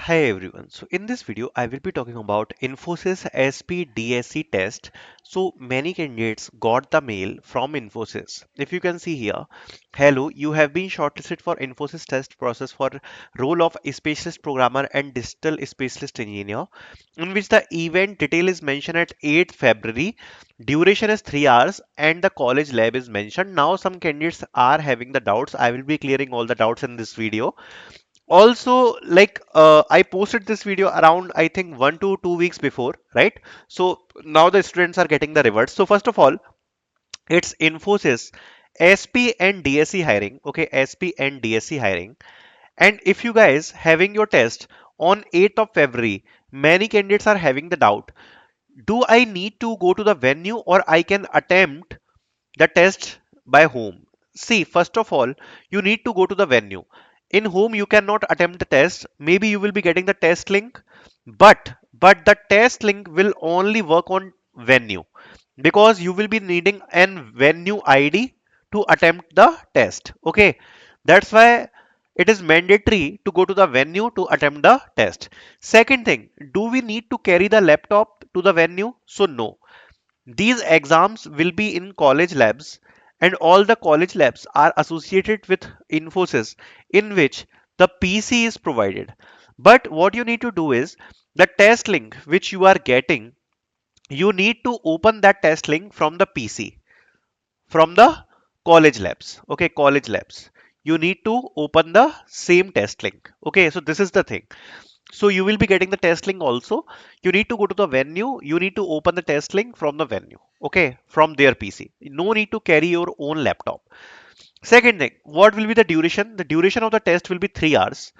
Hi everyone. So in this video, I will be talking about Infosys SP DSE test. So many candidates got the mail from Infosys. If you can see here, hello, you have been shortlisted for Infosys test process for role of specialist programmer and digital specialist engineer, in which the event detail is mentioned at 8th February. Duration is 3 hours and the college lab is mentioned. Now some candidates are having the doubts. I will be clearing all the doubts in this video. Also, I posted this video around, I think, 1 to 2 weeks before, right? So now the students are getting the rewards. So first of all, it's Infosys SP and DSE hiring. Okay, SP and DSE hiring. And if you guys having your test on 8th of February, many candidates are having the doubt, do I need to go to the venue or I can attempt the test by home? See, first of all, you need to go to the venue. In home, you cannot attempt the test. Maybe you will be getting the test link, but the test link will only work on venue because you will be needing an venue ID to attempt the test. Okay, that's why it is mandatory to go to the venue to attempt the test. Second thing, do we need to carry the laptop to the venue? So no, these exams will be in college labs, and all the college labs are associated with Infosys, in which the PC is provided. But what you need to do is the test link which you are getting, you need to open that test link from the PC, from the college labs. Okay, college labs. You need to open the same test link. Okay, so this is the thing. So you will be getting the test link also. You need to go to the venue. You need to open the test link from the venue. Okay, from their PC. No need to carry your own laptop. Second thing, what will be the duration? The duration of the test will be 3 hours.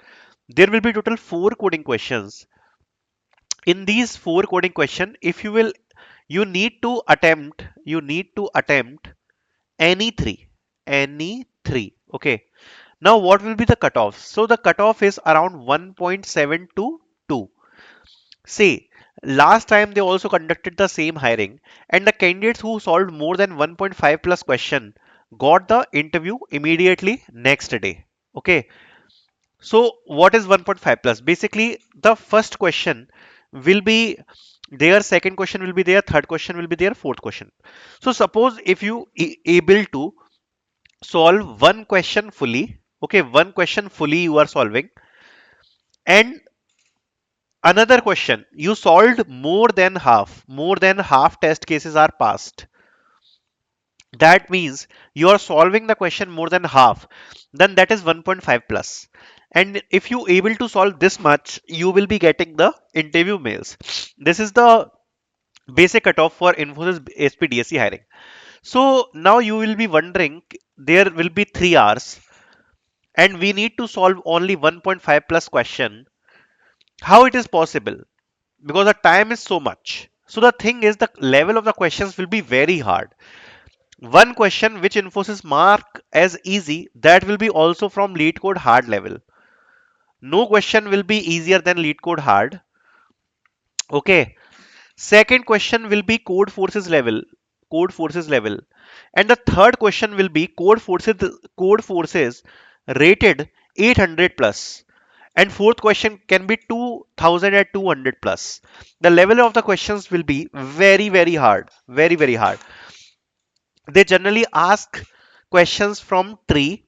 There will be total 4 coding questions. In these 4 coding question, if you will, you need to attempt any three, any three. Okay. Now what will be the cutoff? So the cutoff is around 1.7 to 2. See, last time they also conducted the same hiring, and the candidates who solved more than 1.5 plus question got the interview immediately next day. Okay, so what is 1.5 plus? Basically, the first question will be there, second question will be there, third question will be there, fourth question. So suppose if you able to solve one question fully, okay, one question fully you are solving, and another question, you solved more than half test cases are passed. That means you are solving the question more than half. Then that is 1.5 plus. And if you able to solve this much, you will be getting the interview mails. This is the basic cutoff for Infosys SPDSC hiring. So now you will be wondering, there will be 3 hours and we need to solve only 1.5 plus question. How it is possible? Because the time is so much. So the thing is, the level of the questions will be very hard. One question which Infosys mark as easy, that will be also from lead code hard level. No question will be easier than lead code hard. Okay. Second question will be code forces level. And the third question will be code forces rated 800 plus. And fourth question can be 2000 at 200 plus. The level of the questions will be very, very hard. Very, very hard. They generally ask questions from tree,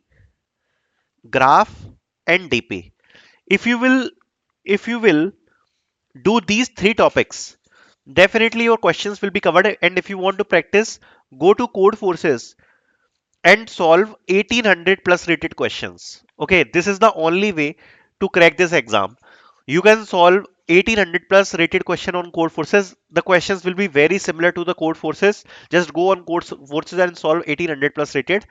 graph, and DP. If you will, if you will do these three topics, definitely your questions will be covered. And if you want to practice, go to Code Forces and solve 1800 plus rated questions. Okay, this is the only way to crack this exam. You can solve 1800 plus rated question on Code Forces. The questions will be very similar to the Code Forces. Just go on Code Forces and solve 1800 plus rated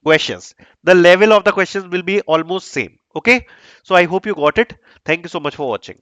questions. The level of the questions will be almost same. Okay, so I hope you got it. Thank you so much for watching.